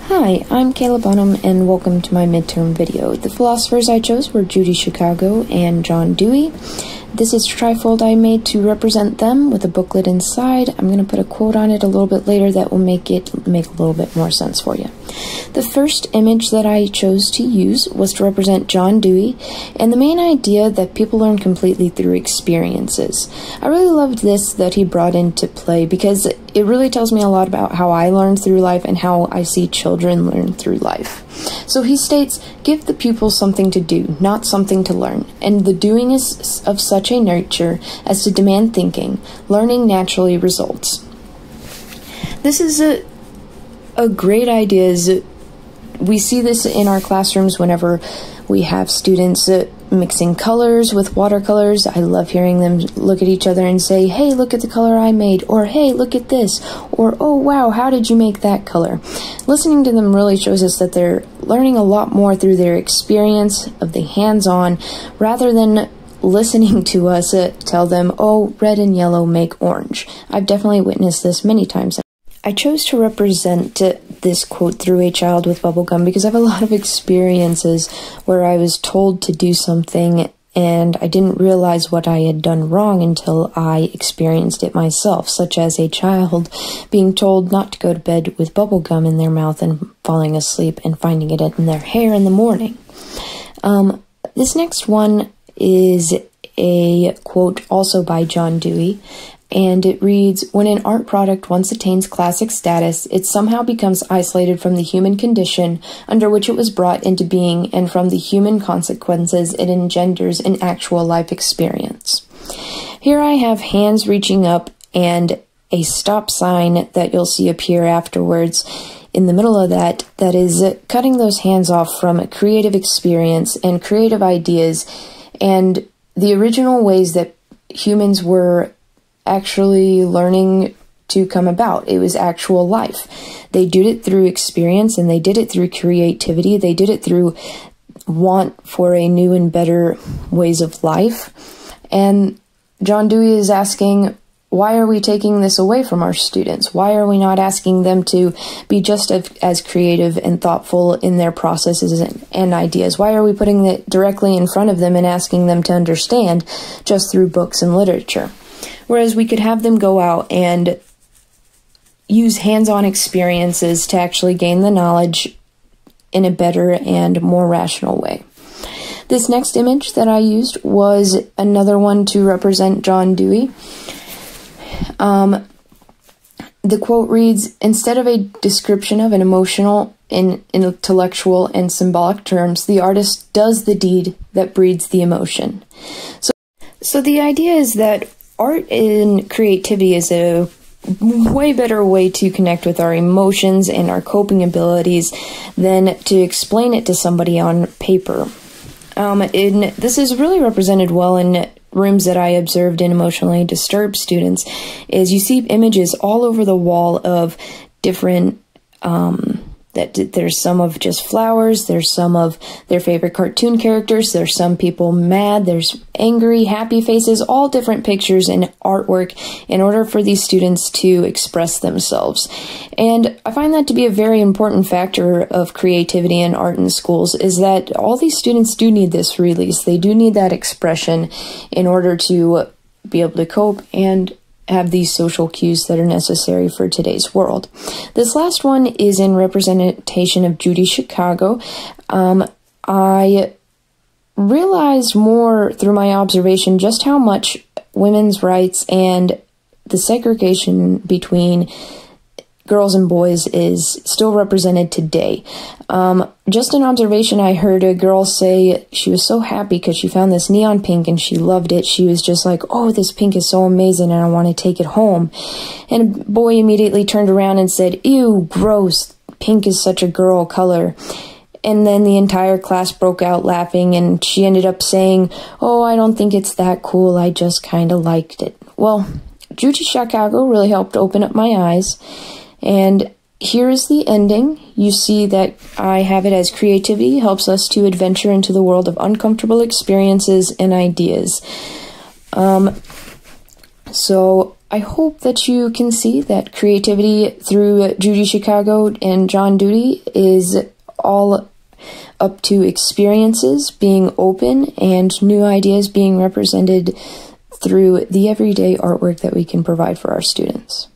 Hi, I'm Kayla Bonham, and welcome to my midterm video. The philosophers I chose were Judy Chicago and John Dewey. This is a trifold I made to represent them with a booklet inside. I'm going to put a quote on it a little bit later that will make it make a little bit more sense for you. The first image that I chose to use was to represent John Dewey, and the main idea that people learn completely through experiences. I really loved this that he brought into play because it really tells me a lot about how I learn through life and how I see children learn through life. So he states, give the pupil something to do, not something to learn, and the doing is of such a nature as to demand thinking. Learning naturally results. This is a great idea. We see this in our classrooms whenever we have students mixing colors with watercolors. I love hearing them look at each other and say, hey, look at the color I made, or hey, look at this, or oh wow, how did you make that color? Listening to them really shows us that they're learning a lot more through their experience of the hands-on rather than listening to us tell them, oh, red and yellow make orange. I've definitely witnessed this many times. I chose to represent this quote through a child with bubblegum because I have a lot of experiences where I was told to do something and I didn't realize what I had done wrong until I experienced it myself, such as a child being told not to go to bed with bubblegum in their mouth and falling asleep and finding it in their hair in the morning. This next one is a quote also by John Dewey, and it reads, when an art product once attains classic status, it somehow becomes isolated from the human condition under which it was brought into being and from the human consequences it engenders in actual life experience. Here I have hands reaching up and a stop sign that you'll see appear afterwards in the middle of that is cutting those hands off from a creative experience and creative ideas and the original ways that humans were actually learning to come about. It was actual life. They did it through experience and they did it through creativity. They did it through want for a new and better ways of life. And John Dewey is asking, why are we taking this away from our students? Why are we not asking them to be just as creative and thoughtful in their processes and ideas? Why are we putting it directly in front of them and asking them to understand just through books and literature? Whereas we could have them go out and use hands-on experiences to actually gain the knowledge in a better and more rational way. This next image that I used was another one to represent John Dewey. The quote reads, instead of a description of an emotional, intellectual, and symbolic terms, the artist does the deed that breeds the emotion. So the idea is that art and creativity is a way better way to connect with our emotions and our coping abilities than to explain it to somebody on paper. This is really represented well in rooms that I observed in emotionally disturbed students, is you see images all over the wall of different, there's some of just flowers, there's some of their favorite cartoon characters, there's some people mad, there's angry, happy faces, all different pictures and artwork in order for these students to express themselves. And I find that to be a very important factor of creativity and art in schools, is that all these students do need this release. They do need that expression in order to be able to cope and have these social cues that are necessary for today's world. This last one is in representation of Judy Chicago. I realized more through my observation just how much women's rights and the segregation between girls and boys is still represented today. Just an observation, I heard a girl say she was so happy because she found this neon pink and she loved it. She was just like, oh, this pink is so amazing and I want to take it home. And a boy immediately turned around and said, ew, gross, pink is such a girl color. And then the entire class broke out laughing and she ended up saying, oh, I don't think it's that cool, I just kind of liked it. Well, Judy Chicago really helped open up my eyes. And here is the ending. You see that I have it as creativity helps us to adventure into the world of uncomfortable experiences and ideas. So I hope that you can see that creativity through Judy Chicago and John Duty is all up to experiences being open and new ideas being represented through the everyday artwork that we can provide for our students.